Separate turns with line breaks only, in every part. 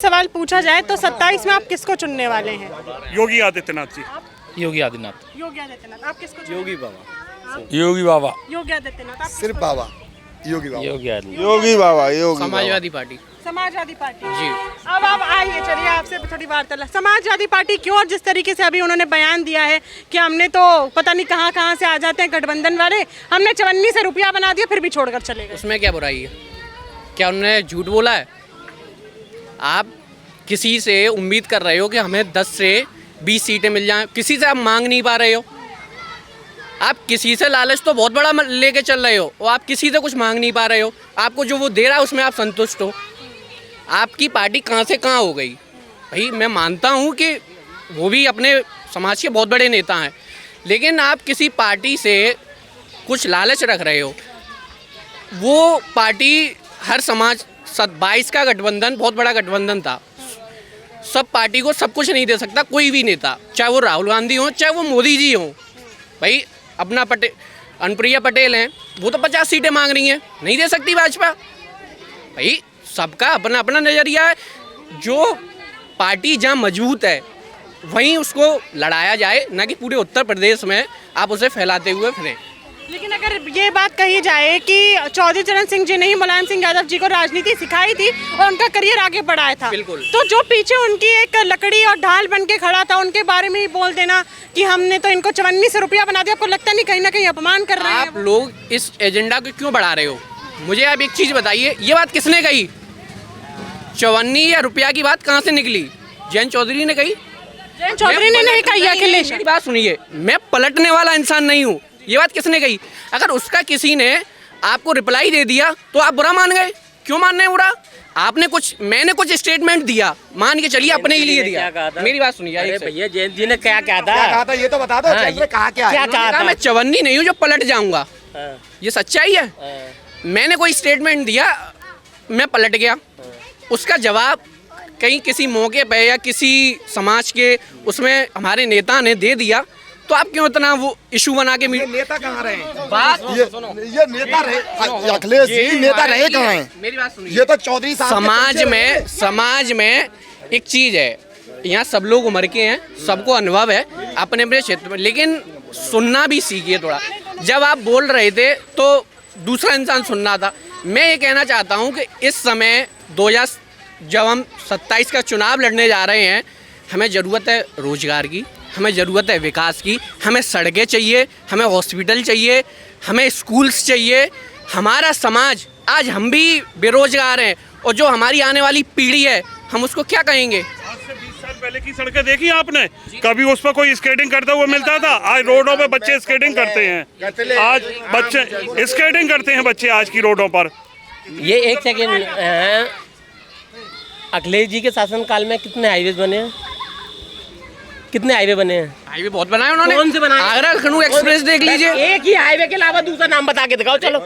सवाल पूछा जाए तो 27 में आप किसको चुनने वाले हैं?
योगी आदित्यनाथ जी।
योगी आदित्यनाथ।
योगी आदित्यनाथ। आप किसको चुनेंगे?
योगी बाबा।
योगी बाबा।
योगी आदित्यनाथ। आप
सिर्फ बाबा। योगी बाबा।
योगी आदित्यनाथ।
योगी बाबा। योगी
समाजवादी पार्टी।
समाजवादी पार्टी
जी।
अब आप आइए, चलिए आपसे थोड़ी वार्तालाप। समाजवादी पार्टी क्यों? और जिस तरीके से अभी उन्होंने बयान दिया है कि हमने तो पता नहीं कहाँ कहाँ से आ जाते हैं गठबंधन वाले, हमने 54 से रुपया बना दिया फिर भी छोड़कर चले गए।
उसमें क्या बुराई है? क्या उन्होंने झूठ बोला है? आप किसी से उम्मीद कर रहे हो कि हमें 10 से 20 सीटें मिल जाएं, किसी से आप मांग नहीं पा रहे हो। आप किसी से लालच तो बहुत बड़ा लेके चल रहे हो और आप किसी से कुछ मांग नहीं पा रहे हो। आपको जो वो दे रहा है उसमें आप संतुष्ट हो। आपकी पार्टी कहाँ से कहाँ हो गई भाई। मैं मानता हूँ कि वो भी अपने समाज के बहुत बड़े नेता हैं, लेकिन आप किसी पार्टी से कुछ लालच रख रहे हो। वो पार्टी हर समाज 22 का गठबंधन बहुत बड़ा गठबंधन था। सब पार्टी को सब कुछ नहीं दे सकता कोई भी नेता, चाहे वो राहुल गांधी हो चाहे वो मोदी जी हो। भाई अपना अनुप्रिया पटेल हैं, वो तो 50 सीटें मांग रही हैं, नहीं दे सकती भाजपा। भाई सबका अपना अपना नज़रिया है। जो पार्टी जहाँ मजबूत है वहीं उसको लड़ाया जाए, ना कि पूरे उत्तर प्रदेश में आप उसे फैलाते हुए फिरें।
लेकिन अगर ये बात कही जाए कि चौधरी चरण सिंह जी ने ही मुलायम सिंह यादव जी को राजनीति सिखाई थी और उनका करियर आगे बढ़ाया था,
बिल्कुल।
तो जो पीछे उनकी एक लकड़ी और ढाल बन के खड़ा था उनके बारे में ही बोल देना कि हमने तो इनको 54 से रुपया बना दिया, आपको लगता नहीं कहीं ना कहीं अपमान कर रहे हैं?
आप लोग इस एजेंडा को क्यों बढ़ा रहे हो? मुझे आप एक चीज़ बताइए, ये बात किसने कही? 54 या रुपया की बात कहाँ से निकली? जयंत चौधरी ने कही?
जयंत चौधरी ने नहीं कही, अखिलेश।
मेरी बात सुनिए, मैं पलटने वाला इंसान नहीं हूँ। ये बात किसने कही? अगर उसका किसी ने आपको रिप्लाई दे दिया तो आप बुरा मान गए। क्यों मानना है बुरा? मैंने कुछ स्टेटमेंट दिया, मान के चलिए अपने ही लिए दिया। मेरी बात सुनिए।
अरे भैया जयंत जी ने क्या कहा था?
क्या कहा था ये तो बता दो। जयंत ने कहा क्या है?
कहा था?
मैं 54 नहीं हूँ जो पलट जाऊंगा। ये सच्चाई है। मैंने कोई स्टेटमेंट दिया, मैं पलट गया। उसका जवाब कहीं किसी मौके पे या किसी समाज के उसमें हमारे नेता ने दे दिया, तो आप क्यों इतना वो इशू बना के
ये नेता कहाँ रहे?
बात
ये नेता रहे अखिलेश जी, नेता रहे कहाँ हैं?
मेरी बात सुनिए।
ये तो चौधरी साहब
समाज में एक चीज है, यहाँ सब लोग उम्र के हैं, सबको अनुभव है अपने अपने क्षेत्र में, लेकिन सुनना भी सीखिए थोड़ा। जब आप बोल रहे थे तो दूसरा इंसान सुनना था। मैं ये कहना चाहता हूँ कि इस समय जब हम 27 का चुनाव लड़ने जा रहे हैं, हमें ज़रूरत है रोजगार की, हमें ज़रूरत है विकास की, हमें सड़कें चाहिए, हमें हॉस्पिटल चाहिए, हमें स्कूल्स चाहिए। हमारा समाज आज हम भी बेरोजगार हैं और जो हमारी आने वाली पीढ़ी है हम उसको क्या कहेंगे?
आज से 20 साल पहले की सड़कें देखी आपने? कभी उस पर कोई स्केटिंग करता हुआ मिलता था? आज रोडों पे बच्चे स्केटिंग करते हैं। आज बच्चे स्केटिंग करते हैं, बच्चे आज की रोडों पर।
ये एक सेकेंड, अखिलेश जी के शासनकाल में कितने हाईवे बने हैं? कितने हाईवे बने हैं?
हाईवे बहुत बनाए उन्होंने।
कौन से बनाए?
आगरा लखनऊ एक्सप्रेस देख लीजिए।
एक ही हाईवे के अलावा दूसरा नाम बता के दिखाओ। चलो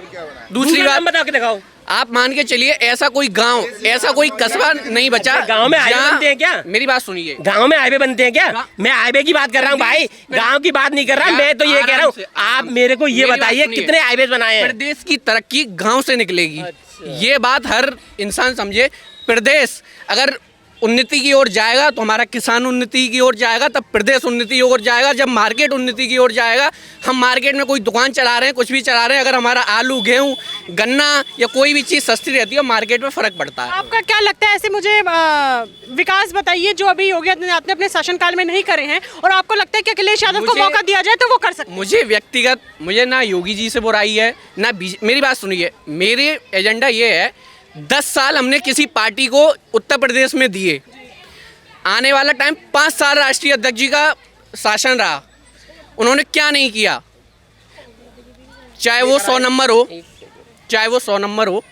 दूसरी बात
नाम बता के दिखाओ।
आप मान के चलिए ऐसा कोई गांव, ऐसा कोई कस्बा नहीं बचा
गांव में हाईवे
जहाँ-
बनते हैं क्या?
मेरी बात सुनिए।
गांव में हाईवे बनते हैं क्या? मैं हाईवे की बात कर रहा हूँ भाई, गांव की बात नहीं कर रहा। मैं तो ये कह रहा हूँ, आप मेरे को ये बताइए कितने हाईवे बनाए हैं?
प्रदेश की तरक्की गांव से निकलेगी। ये बात हर इंसान समझे। प्रदेश अगर उन्नति की ओर जाएगा तो हमारा किसान उन्नति की ओर जाएगा, तब प्रदेश उन्नति की ओर जाएगा। जब मार्केट उन्नति की ओर जाएगा, हम मार्केट में कोई दुकान चला रहे हैं, कुछ भी चला रहे हैं, अगर हमारा आलू, गेहूं, गन्ना या कोई भी चीज़ सस्ती रहती है, मार्केट में फ़र्क पड़ता है।
आपका क्या लगता है? ऐसे मुझे विकास बताइए जो अभी योगी आदित्यनाथ ने अपने शासनकाल में नहीं करे हैं और आपको लगता है कि अखिलेश यादव को मौका दिया जाए तो वो कर सकते हैं?
मुझे व्यक्तिगत, मुझे ना योगी जी से बुराई है ना मेरी बात सुनिए, मेरे एजेंडा ये है, 10 साल हमने किसी पार्टी को उत्तर प्रदेश में दिए। आने वाला टाइम 5 साल राष्ट्रीय अध्यक्ष जी का शासन रहा, उन्होंने क्या नहीं किया? चाहे वो 100 नंबर हो, चाहे वो 100 नंबर हो,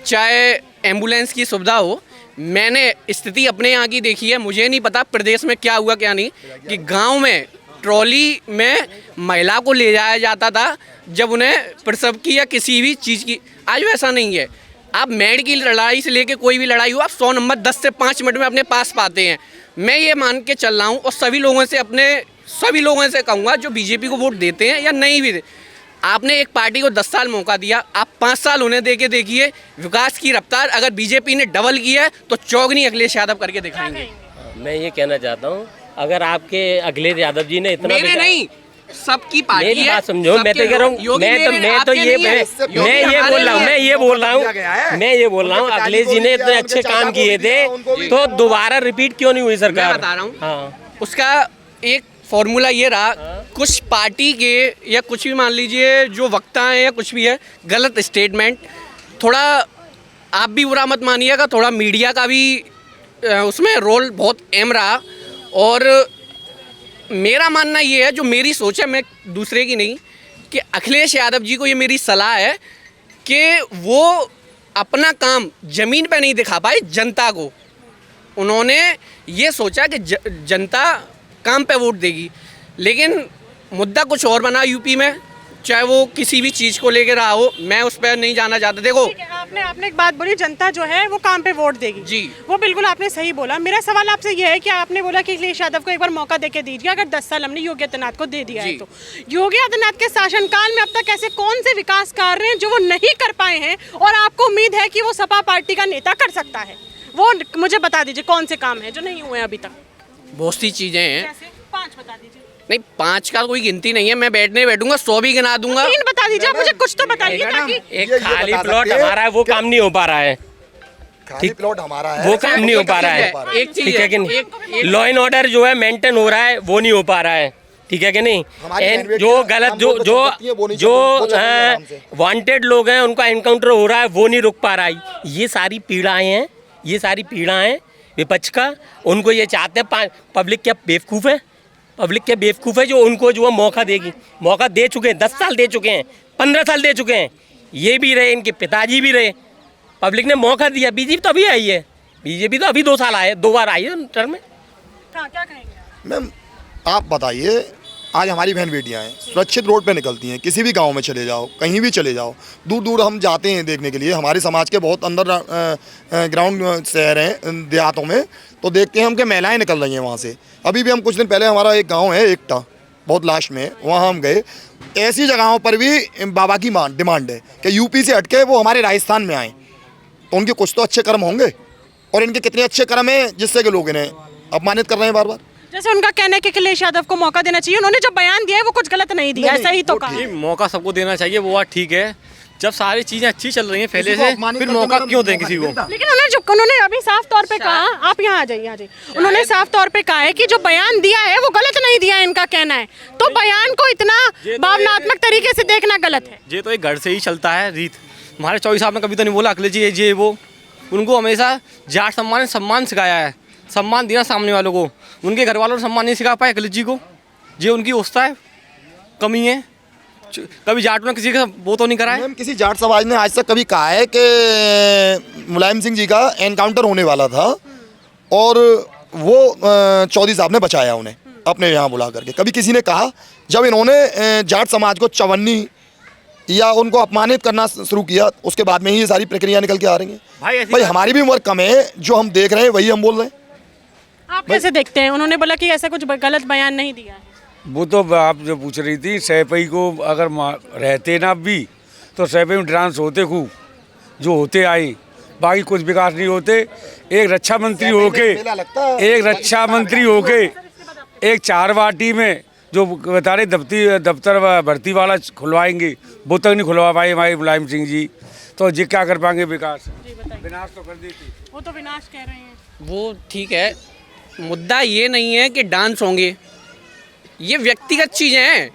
चाहे एम्बुलेंस की सुविधा हो। मैंने स्थिति अपने यहाँ की देखी है, मुझे नहीं पता प्रदेश में क्या हुआ क्या नहीं, कि गांव में ट्रॉली में महिला को ले जाया जाता था जब उन्हें प्रसव की या किसी भी चीज़ की। आज वैसा नहीं है। आप मेड की लड़ाई से लेके कोई भी लड़ाई हो, आप 100 नंबर 10 से 5 मिनट में अपने पास पाते हैं। मैं ये मान के चल रहा हूँ और सभी लोगों से कहूँगा जो बीजेपी को वोट देते हैं या नहीं भी, आपने एक पार्टी को 10 साल मौका दिया, आप 5 साल उन्हें दे के देखिए, विकास की रफ्तार अगर बीजेपी ने डबल की है तो चौगनी अखिलेश यादव करके दिखाएंगे।
मैं ये कहना चाहता हूँ, अगर आपके अखिलेश यादव जी ने इतना
मेरे नहीं, सबकी पार्टी
मेरी
है।
बात समझो, मैं तो कह रहा हूँ, मैं ये बोल रहा हूँ अखिलेश जी ने इतने अच्छे काम किए थे तो दोबारा रिपीट क्यों नहीं हुई सरकार?
मैं बता रहा हूँ,
हाँ।
उसका एक फॉर्मूला ये रहा, कुछ पार्टी के या कुछ भी मान लीजिए जो वक्ता है या कुछ भी है, गलत स्टेटमेंट, थोड़ा आप भी बुरा मत मानिएगा, थोड़ा मीडिया का भी उसमें रोल बहुत अहम रहा। और मेरा मानना ये है, जो मेरी सोच है, मैं दूसरे की नहीं, कि अखिलेश यादव जी को ये मेरी सलाह है कि वो अपना काम ज़मीन पे नहीं दिखा पाए जनता को। उन्होंने ये सोचा कि जनता काम पे वोट देगी, लेकिन मुद्दा कुछ और बना यूपी में, चाहे वो किसी भी चीज़ को लेकर रहा हो, मैं उस पर नहीं जाना चाहता। देखो,
आपने एक बात बोली, जनता जो है वो काम पे वोट देगी
जी,
वो बिल्कुल आपने सही बोला। मेरा सवाल आपसे ये है कि आपने बोला कि अखिलेश यादव को एक बार मौका देके दीजिए, अगर 10 साल हमने योगी आदित्यनाथ को दे दिया है तो योगी आदित्यनाथ के शासनकाल में अब तक ऐसे कौन से विकास कार्य हैं जो वो नहीं कर पाए हैं और आपको उम्मीद है कि वो सपा पार्टी का नेता कर सकता है? वो मुझे बता दीजिए, कौन से काम है जो नहीं हुए अभी तक?
बहुत सी चीज़ें हैं।
5 बता दीजिए।
नहीं, 5 का कोई गिनती नहीं है, मैं बैठूंगा 100 भी गिना दूंगा।
3 बता दीजिए, मुझे कुछ तो बताइए ताकि
एक खाली प्लॉट हमारा है, वो काम नहीं हो पा रहा है।
खाली प्लॉट हमारा है,
वो काम नहीं हो पा रहा है।
एक चीज
ठीक है कि नहीं? लॉ एंड ऑर्डर जो है मेंटेन हो रहा है, वो नहीं हो पा रहा है। ठीक है कि नहीं? जो गलत जो वांटेड लोग हैं उनका एनकाउंटर हो रहा है, वो नहीं रुक पा रहा है। ये सारी पीड़ाएं हैं, ये सारी पीड़ाएं विपक्ष का। उनको ये चाहते हैं, पब्लिक क्या बेवकूफ़ है? पब्लिक क्या बेवकूफ़ है जो उनको जो मौका देगी? मौका दे चुके हैं, 10 साल दे चुके हैं, 15 साल दे चुके हैं, ये भी रहे, इनके पिताजी भी रहे। पब्लिक ने मौका दिया। बीजेपी तो अभी आई है, बीजेपी तो अभी 2 साल आए, 2 बार आई है टर्म में।
क्या कहेंगे
मैम आप बताइए, आज हमारी बहन बेटियां हैं, सुरक्षित रोड पे निकलती हैं, किसी भी गांव में चले जाओ, कहीं भी चले जाओ, दूर दूर हम जाते हैं देखने के लिए। हमारे समाज के बहुत अंदर ग्राउंड शहर हैं, देहातों में, तो देखते हैं हम कि महिलाएं निकल रही हैं वहाँ से। अभी भी हम कुछ दिन पहले, हमारा एक गांव है एकटा, बहुत लास्ट में, वहाँ हम गए। ऐसी जगहों पर भी बाबा की डिमांड है कि यूपी से हटके वो हमारे राजस्थान में आएँ, तो उनके कुछ तो अच्छे कर्म होंगे। और इनके कितने अच्छे कर्म हैं जिससे कि लोग इन्हें अपमानित कर रहे हैं बार बार।
जैसे उनका कहना है कि अखिलेश यादव को मौका देना चाहिए, उन्होंने जो बयान दिया है वो कुछ गलत नहीं दिया है, सही तो कहा।
मौका सबको देना चाहिए, वो बात ठीक है। जब सारी चीजें अच्छी चल रही हैं पहले से, फिर मौका क्यों दें किसी को?
लेकिन उन्होंने अभी साफ तौर पे कहा, आप यहाँ आ जाइए, उन्होंने साफ तौर पे कहा है कि जो बयान दिया है वो गलत नहीं दिया है, इनका कहना है। तो बयान को इतना भावनात्मक तरीके से देखना गलत है।
ये तो एक घर से ही चलता है रीत। हमारे 24 साहब ने कभी तो नहीं बोला अखिलेश जी ये वो। उनको हमेशा जाट सम्मान सिखाया है, सम्मान दिया सामने वालों को। उनके घर वालों ने सम्मान नहीं सिखा पाए अखिलेश जी को। ये उनकी उस्ता है, कमी है। कभी जाट ने किसी का वो तो नहीं करा है।
किसी जाट समाज ने आज तक कभी कहा है कि मुलायम सिंह जी का एनकाउंटर होने वाला था और वो चौधरी साहब ने बचाया उन्हें अपने यहाँ बुला करके? कभी किसी ने कहा? जब इन्होंने जाट समाज को चवन्नी या उनको अपमानित करना शुरू किया, उसके बाद में ही ये सारी प्रक्रिया निकल के आ रही है। भाई हमारी भी उम्र कम है, जो हम देख रहे हैं वही हम बोल रहे हैं।
आप कैसे देखते हैं? उन्होंने बोला कि ऐसा कुछ गलत बयान नहीं दिया है।
वो तो आप जो पूछ रही थी, सैपई को अगर रहते ना भी तो सैपई में डांस होते खूब, जो होते आए, बाकी कुछ विकास नहीं होते। एक रक्षा मंत्री होके एक 4 वाटी में जो बता रहे दफ्तर भर्ती वाला खुलवाएंगे, वो तक नहीं खुलवा पाए हमारे मुलायम सिंह जी। तो जी क्या कर पाएंगे? विकास विनाश तो कर देती।
वो तो विनाश कह रहे हैं।
वो ठीक है, मुद्दा ये नहीं है कि डांस होंगे, ये व्यक्तिगत चीज़ें हैं।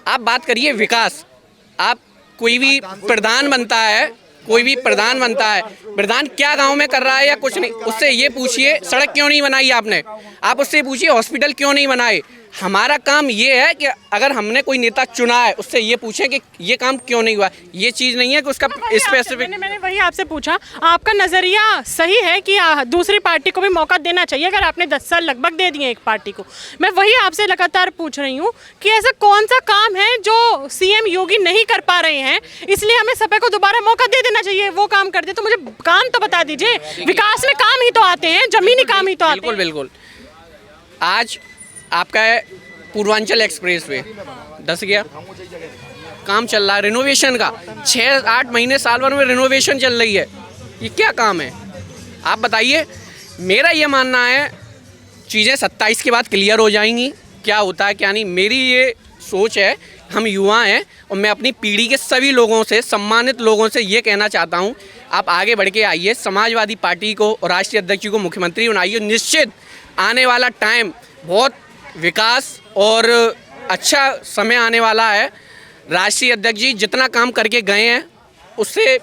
आप बात करिए विकास। आप कोई भी प्रधान बनता है, प्रधान क्या गांव में कर रहा है या कुछ नहीं, उससे ये पूछिए सड़क क्यों नहीं बनाई आपने, आप उससे पूछिए हॉस्पिटल क्यों नहीं बनाए। हमारा काम ये है कि अगर हमने कोई नेता चुना है उससे ये पूछें कि ये काम क्यों नहीं हुआ। ये चीज़ नहीं है कि उसका स्पेसिफिक।
मैंने वही आपसे पूछा, आपका नज़रिया सही है कि दूसरी पार्टी को भी मौका देना चाहिए, अगर आपने 10 साल लगभग दे दिए एक पार्टी को। मैं वही आपसे लगातार पूछ रही हूँ कि ऐसा कौन सा काम है जो सीएम योगी नहीं कर पा रहे हैं, इसलिए हमें सपा को दोबारा मौका दे देना चाहिए, वो काम कर दे। तो मुझे काम तो बता दीजिए। विकास में काम ही तो आते हैं, जमीनी काम ही तो आते हैं।
बिल्कुल। आज आपका पूर्वांचल एक्सप्रेस वे 10 गया, काम चल रहा है रिनोवेशन का, 6-8 महीने साल भर में रिनोवेशन चल रही है, ये क्या काम है आप बताइए। मेरा ये मानना है चीज़ें 27 के बाद क्लियर हो जाएंगी, क्या होता है क्या नहीं। मेरी ये सोच है, हम युवा हैं और मैं अपनी पीढ़ी के सभी लोगों से, सम्मानित लोगों से ये कहना चाहता हूँ, आप आगे बढ़ के आइए, समाजवादी पार्टी को और राष्ट्रीय अध्यक्ष जी को मुख्यमंत्री बनाइए। निश्चित आने वाला टाइम बहुत विकास और अच्छा समय आने वाला है। राष्ट्रीय अध्यक्ष जी जितना काम करके गए हैं उससे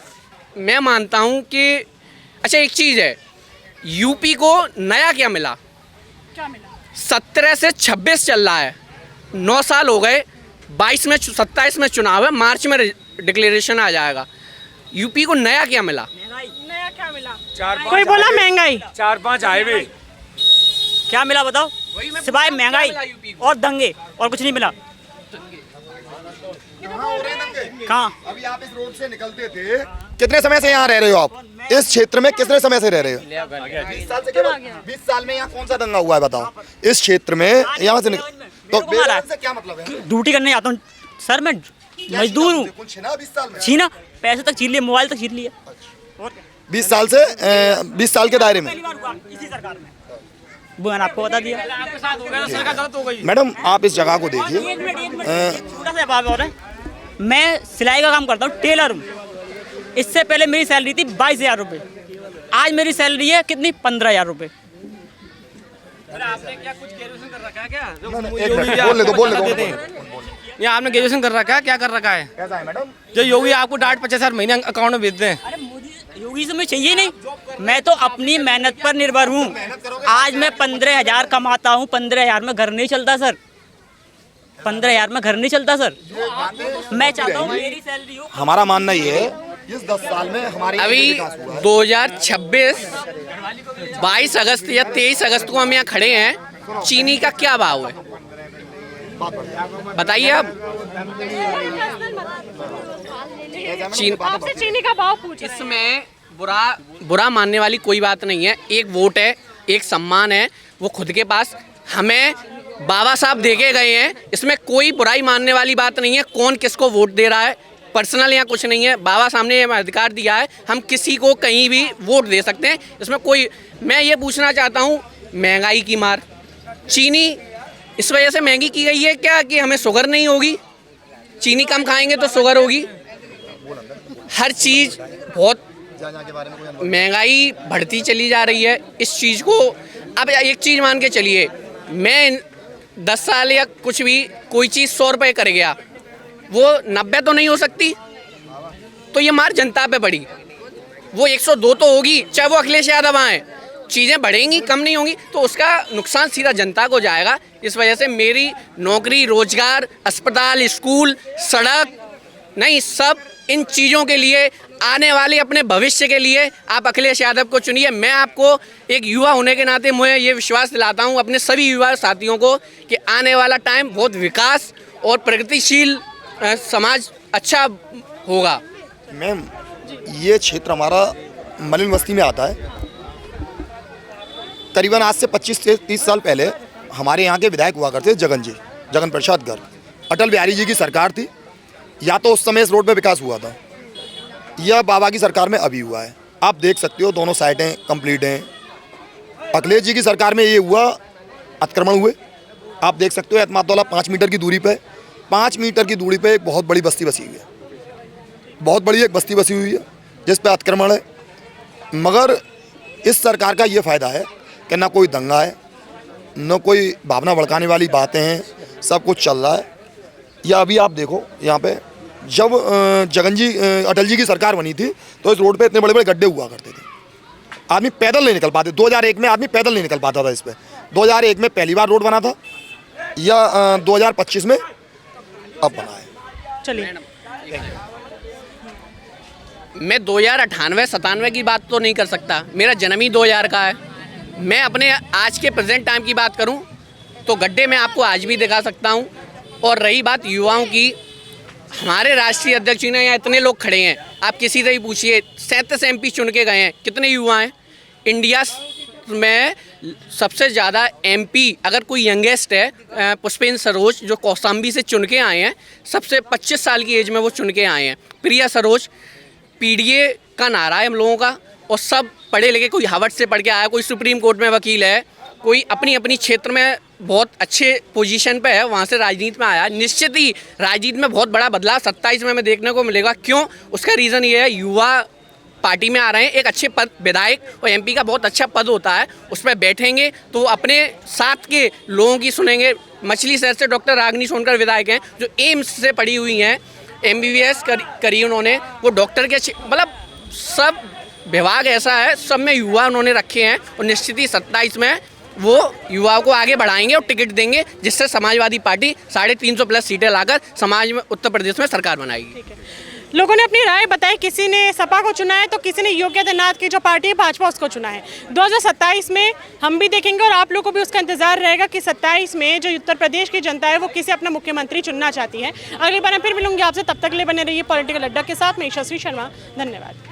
मैं मानता हूँ कि अच्छा एक चीज़ है, यूपी को नया क्या मिला, 17 से 26 चल रहा है, 9 साल हो गए, 22 में 27 में चुनाव है, मार्च में डिक्लेरेशन आ जाएगा। यूपी को नया क्या मिला?
नया क्या मिला?
4-5
कोई बोला महंगाई,
4-5 हाईवे।
क्या मिला बताओ? सिवाय महंगाई और दंगे और कुछ नहीं मिला। कहाँ?
अभी आप इस रोड से निकलते थे, कितने समय से यहाँ रह रहे हो आप? इस क्षेत्र में कितने समय से रह रहे हो? 20 साल से। केवल 20 साल में यहाँ कौन सा दंगा हुआ है बताओ? इस क्षेत्र में यहाँ से तो बेरोजगार से क्या मतलब है?
ड्यूटी करने जाता हूँ सर, मैं मजदूर हूँ।
20 साल में
छीना, पैसे तक छीन लिए, मोबाइल तक छीन लिया।
20 साल से 20 साल के दायरे में।
इसी सरकार में वो मैंने आपको बता दिया।
मैडम आप इस जगह को देखिए।
छोटा सा जवाब और है, मैं सिलाई का काम करता हूँ, टेलर हूँ। इससे पहले मेरी सैलरी थी 22,000 रुपये, आज मेरी सैलरी है कितनी? 15,000 रुपये।
आपने क्या कुछ ग्रेजुएशन कर रखा है क्या?
बोल ले दो।
ये आपने ग्रेजुएशन कर रखा है, क्या कर रखा है?
कैसा है मैडम?
जो योगी आपको 50,000 महीने अकाउंट में भेज दें।
अरे मोदी योगी से मुझे चाहिए नहीं, मैं तो अपनी मेहनत पर निर्भर हूँ। आज मैं 15,000 कमाता हूँ, 15,000 में घर नहीं चलता सर, 15,000 में घर नहीं चलता सर। मैं चाहता हूँ मेरी सैलरी हो।
हमारा मानना ये है इस 10 साल में हमारे
अभी 2026 22 अगस्त या 23 अगस्त को हम यहाँ खड़े हैं, चीनी का क्या भाव है बताइए आप?
आपसे चीनी का भाव पूछ रहे हैं।
इसमें बुरा मानने वाली कोई बात नहीं है। एक वोट है, एक सम्मान है, वो खुद के पास हमें बाबा साहब देके गए हैं, इसमें कोई बुराई मानने वाली बात नहीं है। कौन किसको वोट दे रहा है पर्सनल यहाँ कुछ नहीं है, बाबा साहब ने हमें अधिकार दिया है, हम किसी को कहीं भी वोट दे सकते हैं, इसमें कोई। मैं ये पूछना चाहता हूँ, महंगाई की मार, चीनी इस वजह से महंगी की गई है क्या कि हमें शुगर नहीं होगी? चीनी कम खाएंगे तो शुगर होगी। हर चीज़ बहुत महंगाई बढ़ती चली जा रही है। इस चीज़ को अब एक चीज़ मान के चलिए, मैं 10 साल या कुछ भी कोई चीज़ 100 रुपये कर गया, वो 90 तो नहीं हो सकती, तो ये मार जनता पे पड़ी। वो 102 तो होगी, चाहे वो अखिलेश यादव आए, चीज़ें बढ़ेंगी कम नहीं होंगी, तो उसका नुकसान सीधा जनता को जाएगा। इस वजह से मेरी नौकरी, रोजगार, अस्पताल, स्कूल, सड़क नहीं, सब इन चीज़ों के लिए, आने वाले अपने भविष्य के लिए आप अखिलेश यादव को चुनिए। मैं आपको एक युवा होने के नाते मैं ये विश्वास दिलाता हूँ अपने सभी युवा साथियों को कि आने वाला टाइम बहुत विकास और प्रगतिशील समाज अच्छा होगा।
मैम ये क्षेत्र हमारा मलिन बस्ती में आता है। करीबन आज से 25 से 30 साल पहले हमारे यहाँ के विधायक हुआ करते जगन प्रसाद गर्ग। अटल बिहारी जी की सरकार थी, या तो उस समय इस रोड पे विकास हुआ था, या बाबा की सरकार में अभी हुआ है। आप देख सकते हो दोनों साइडें कंप्लीट हैं। अखिलेश जी की सरकार में ये हुआ, अतिक्रमण हुए। आप देख सकते हो एतमादौला 5 मीटर की दूरी पे, 5 मीटर की दूरी पे एक बहुत बड़ी बस्ती बसी हुई है, बहुत बड़ी एक बस्ती बसी हुई है जिस पे अतिक्रमण है। मगर इस सरकार का ये फ़ायदा है कि ना कोई दंगा है, न कोई भावना भड़काने वाली बातें हैं, सब कुछ चल रहा है। या अभी आप देखो यहाँ पे जब अटल जी की सरकार बनी थी तो इस रोड पे इतने बड़े बड़े गड्ढे हुआ करते थे, आदमी पैदल नहीं निकल पाते। 2001 में आदमी पैदल नहीं निकल पाता था इस पे। 2001 में पहली बार रोड बना था, या 2025 में अब बना है।
चलिए,
मैं 2098-97 की बात तो नहीं कर सकता, मेरा जन्म ही 2000 का है। मैं अपने आज के प्रेजेंट टाइम की बात करूं तो गड्ढे में आपको आज भी दिखा सकता हूं। और रही बात युवाओं की, हमारे राष्ट्रीय अध्यक्ष जी ने यहाँ इतने लोग खड़े हैं, आप किसी से भी पूछिए, 37 MP चुन के गए हैं, कितने युवा हैं? इंडिया में सबसे ज़्यादा एमपी अगर कोई यंगेस्ट है पुष्पेंद्र सरोज जो कौशाम्बी से चुन के आए हैं, सबसे 25 साल की एज में वो चुन के आए हैं। प्रिया सरोज, पीडीए का नारा है हम लोगों का, और सब पढ़े लिखे, कोई हार्वर्ड से पढ़ के आया, कोई सुप्रीम कोर्ट में वकील है, कोई अपनी अपनी क्षेत्र में बहुत अच्छे पोजीशन पे है, वहाँ से राजनीति में आया। निश्चित ही राजनीति में बहुत बड़ा बदलाव 27 में हमें देखने को मिलेगा। क्यों? उसका रीज़न ये है, युवा पार्टी में आ रहे हैं, एक अच्छे पद, विधायक और एमपी का बहुत अच्छा पद होता है, उस पर बैठेंगे तो अपने साथ के लोगों की सुनेंगे। मछली शहर से डॉक्टर रागिनी सोनकर विधायक हैं, जो एम्स से पढ़ी हुई हैं, MBBS करी उन्होंने, वो डॉक्टर के मतलब सब विभाग ऐसा है, सब में युवा उन्होंने रखे हैं, और निश्चित ही 27 में वो युवाओं को आगे बढ़ाएंगे और टिकट देंगे, जिससे समाजवादी पार्टी 350+ सीटें लाकर समाज में उत्तर प्रदेश में सरकार बनाएगी।
लोगों ने अपनी राय बताई, किसी ने सपा को चुना है तो किसी ने योगी आदित्यनाथ की जो पार्टी है भाजपा उसको चुना है। 2027 में हम भी देखेंगे और आप लोगों को भी उसका इंतजार रहेगा कि 27 में जो उत्तर प्रदेश की जनता है वो किसे अपना मुख्यमंत्री चुनना चाहती है। अगली बार हम फिर मिलूंगी आपसे, तब तक ले बने रहिए पॉलिटिकल अड्डा के साथ। मैं यशस्वी शर्मा, धन्यवाद।